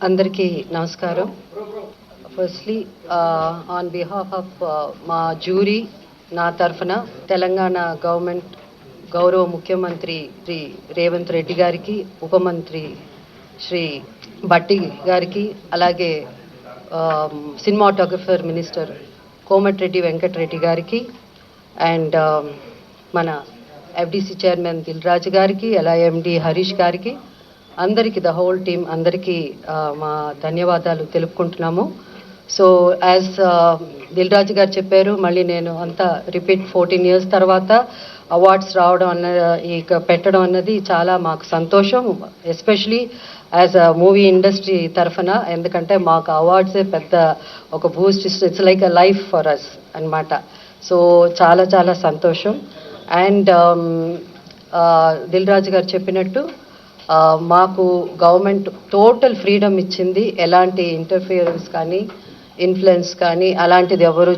అందరికీ నమస్కారం. Firstly on behalf of మా జ్యూరీ నా తరఫున తెలంగాణ గవర్నమెంట్ గౌరవ ముఖ్యమంత్రి శ్రీ రేవంత్ రెడ్డి గారికి, ఉప మంత్రి శ్రీ భట్టి గారికి, అలాగే సినిమాటోగ్రఫర్ మినిస్టర్ కోమటిరెడ్డి వెంకటరెడ్డి గారికి అండ్ మన ఎఫ్డిసి చైర్మన్ దిల్ రాజు గారికి, ఎల్ఐఎండి హరీష్ గారికి, అందరికీ ద హోల్ టీమ్ అందరికీ మా ధన్యవాదాలు తెలుపుకుంటున్నాము. సో యాజ్ దిల్ రాజు గారు చెప్పారు, మళ్ళీ నేను అంతా రిపీట్ 14 years తర్వాత అవార్డ్స్ రావడం పెట్టడం అన్నది చాలా మాకు సంతోషం, especially as a movie industry తరఫున. ఎందుకంటే మాకు అవార్డ్సే పెద్ద ఒక boost, it's like a life for us అనమాట. సో చాలా చాలా సంతోషం. అండ్ దిల్ రాజు గారు చెప్పినట్టు మాకు గవర్నమెంట్ టోటల్ ఫ్రీడమ్ ఇచ్చింది, ఎలాంటి ఇంటర్ఫియరెన్స్ కానీ ఇన్ఫ్లుయెన్స్ కానీ అలాంటిది ఎవరు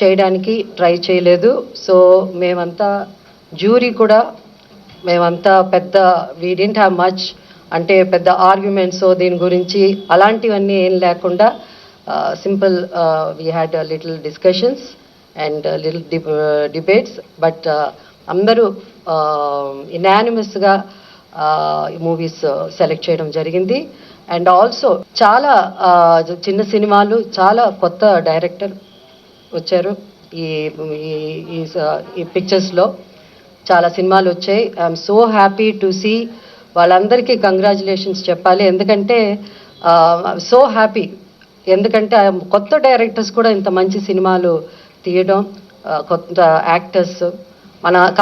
చేయడానికి ట్రై చేయలేదు. సో మేమంతా జ్యూరీ కూడా మేమంతా పెద్ద వీ డింట్ హ్యావ్ మచ్, అంటే పెద్ద ఆర్గ్యుమెంట్స్ దీని గురించి అలాంటివన్నీ ఏం లేకుండా simple we had little discussions and little debates. But అందరూ ఇనానిమస్గా మూవీస్ సెలెక్ట్ చేయడం జరిగింది. అండ్ ఆల్సో చాలా చిన్న సినిమాలు, చాలా కొత్త డైరెక్టర్ వచ్చారు ఈ పిక్చర్స్లో. చాలా సినిమాలు వచ్చాయి. I'm so happy to see. వాళ్ళందరికీ కంగ్రాచులేషన్స్ చెప్పాలి, ఎందుకంటే సో హ్యాపీ. ఎందుకంటే కొత్త డైరెక్టర్స్ కూడా ఇంత మంచి సినిమాలు తీయడం, కొత్త యాక్టర్స్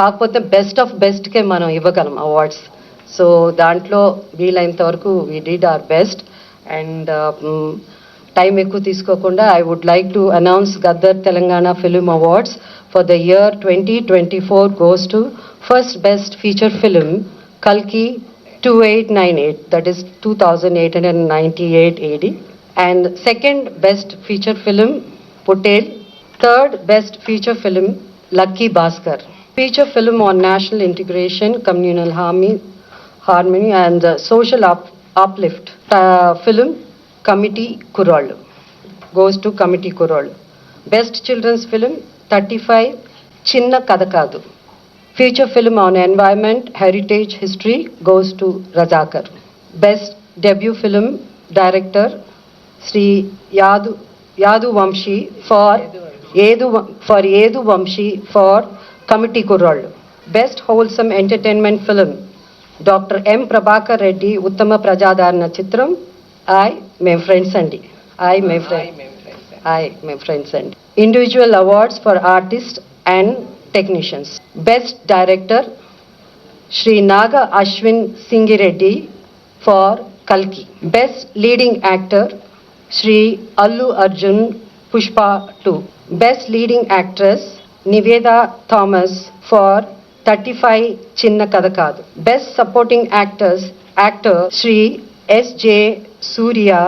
కాకపోతే బెస్ట్ ఆఫ్ బెస్ట్కే మనం ఇవ్వగలం అవార్డ్స్. సో దాంట్లో వీలైనంత వరకు we did our best. And time ఎక్కువ తీసుకోకుండా I would like to announce Gaddar Telangana film awards for the year 2024 goes to first best feature film Kalki 2898, that is 2898 AD, and second best feature film Putel, third best feature film Lucky Bhaskar, feature film on national integration, communal harmony and social uplift film Committee Kurol goes to Committee Kurol. Best children's film 35 Chinna Kadakadu, feature film on environment, heritage, history goes to Razakar. Best debut film director Sri Yadu Vamshi for Yedu Vamshi for Committee Kurol. Best wholesome entertainment film Dr. M. Prabhakar Reddy Uttama Prajadarana Chitram I my friends andi. Individual awards for artists and technicians. Best director Shri Naga Ashwin Singireddy for Kalki. Best leading actor Shri Allu Arjun Pushpa 2. Best leading actress Niveda Thomas for 35 Chinna Kadakadu. Best supporting actor Shri S.J. Surya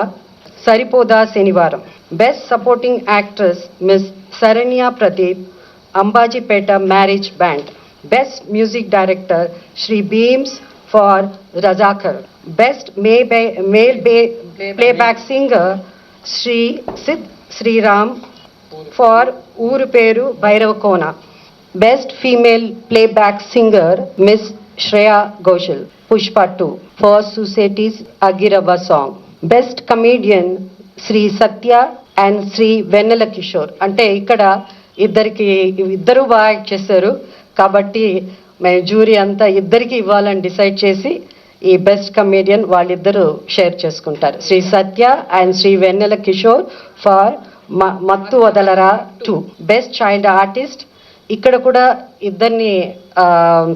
Saripoda Senivaram. Best supporting actress Ms. Saranya Pradeep Ambajipeta Marriage Band. Best music director Shri Beams for Razakar. Best male playback singer Shri Sid Sriram for Uru Peru Bhairavakona. Best female playback singer Miss Shreya Ghoshal, Pushpa 2 for Society's Agirava song. Best comedian Sri Satya and Sri Vennela Kishore. అంటే ఇక్కడ ఇద్దరు బాగా act చేశారు కాబట్టి మేము jury అంతా ఇద్దరికి ఇవ్వాలని డిసైడ్ చేసి ఈ బెస్ట్ కమేడియన్ వాళ్ళిద్దరూ షేర్ చేసుకుంటారు. Sri Satya and Sri Vennela Kishore for Mathu Vadalara 2. Best child artist ఇక్కడ కూడా ఇద్దరిని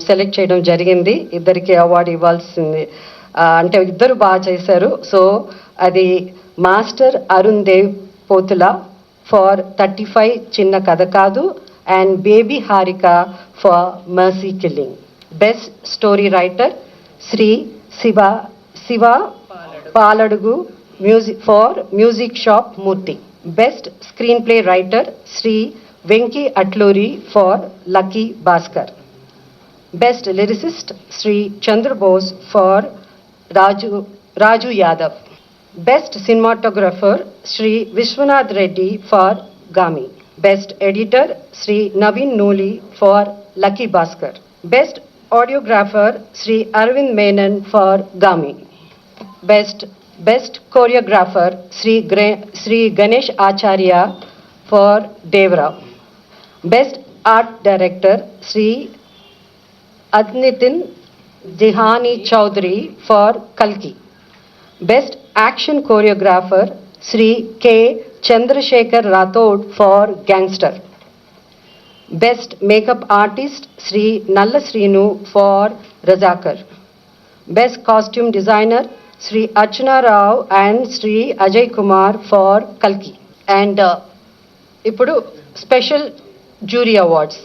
సెలెక్ట్ చేయడం జరిగింది, ఇద్దరికి అవార్డు ఇవ్వాల్సింది. అంటే ఇద్దరు బాగా చేశారు. సో అది master Arun Dev Pothula for 35 Chinna Katha Kaadu and baby Harika for mercy killing. Best story writer Shri Shiva Paladugu for music shop Murthy. Best screenplay writer Shri Venki Atluri for Lucky Bhaskar. Best lyricist Sri Chandra Bose for Raju Yadav. Best Cinematographer Shri Vishwanath Reddy for Gami. Best Editor Shri Naveen Noli for Lucky Bhaskar. Best Audiographer Shri Arvind Menon for Gami. Best Choreographer Shri Ganesh Acharya for Devra. Best Art Director Shri Adnitin Dihani Chaudhary for Kalki. Best Action Choreographer Shri K. Chandrasekhar Rathod for Gangster. Best Makeup Artist Shri Nalla Srinu for Razakar. Best Costume Designer Shri Archana Rao and Shri Ajay Kumar for Kalki. And Ipudu Special Jury Awards.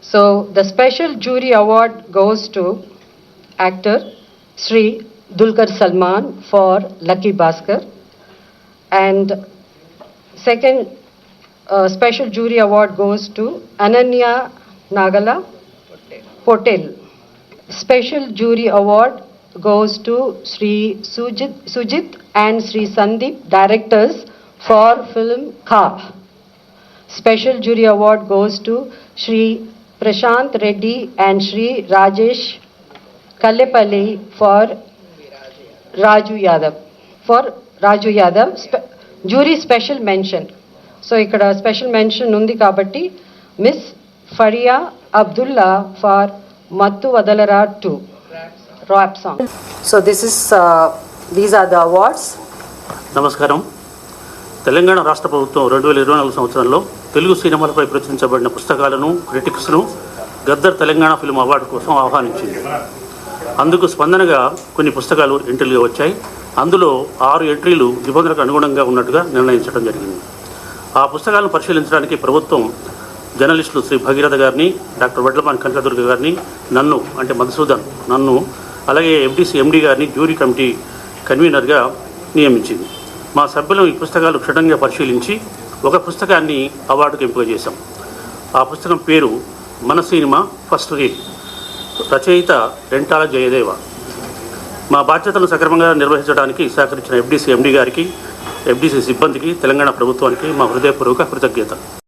So the Special Jury Award goes to actor Shri Dulquer Salman for Lucky Bhaskar, and second Special Jury Award goes to Ananya Nagala Potel. Special Jury Award goes to Shri Sujit and Shri Sandeep, directors for film Kha. Special Jury Award goes to Shri Prashant Reddy and Shri Rajesh Kallepalli for Raju Yadav. For Raju Yadav, jury special mention. So ikkada special mention undi kabatti Miss Faria Abdullah for Mattu Vadalara 2 rap song. So these are the awards. నమస్కారం. తెలంగాణ రాష్ట్ర ప్రభుత్వం 2024 సంవత్సరంలో తెలుగు సినిమాలపై ప్రచురించబడిన పుస్తకాలను క్రిటిక్స్ను Gaddar Telangana film award కోసం ఆహ్వానించింది. అందుకు స్పందనగా కొన్ని పుస్తకాలు ఎంట్రీలుగా వచ్చాయి. అందులో 6 ఎంట్రీలు నిబంధనలకు అనుగుణంగా ఉన్నట్టుగా నిర్ణయించడం జరిగింది. ఆ పుస్తకాలను పరిశీలించడానికి ప్రభుత్వం జర్నలిస్టులు శ్రీ భగీరథ గారిని, డాక్టర్ వడ్లమాన్ కనకదుర్గ గారిని, నన్ను అంటే మధుసూదన్ నన్ను, అలాగే ఎఫ్డీసీ ఎండీ గారిని జ్యూరీ కమిటీ కన్వీనర్గా నియమించింది. మా సభ్యులు ఈ పుస్తకాలు క్షుణ్ణంగా పరిశీలించి ఒక పుస్తకాన్ని అవార్డుకు ఎంపిక చేశాం. ఆ పుస్తకం పేరు మన సినిమా ఫస్ట్ రీడ్, రచయిత రెంటాల జయదేవ. మా బాధ్యతలను సక్రమంగా నిర్వహించడానికి సహకరించిన ఎఫ్డీసీ ఎండీ గారికి, ఎఫ్డీసీ సిబ్బందికి, తెలంగాణ ప్రభుత్వానికి మా హృదయపూర్వక కృతజ్ఞత.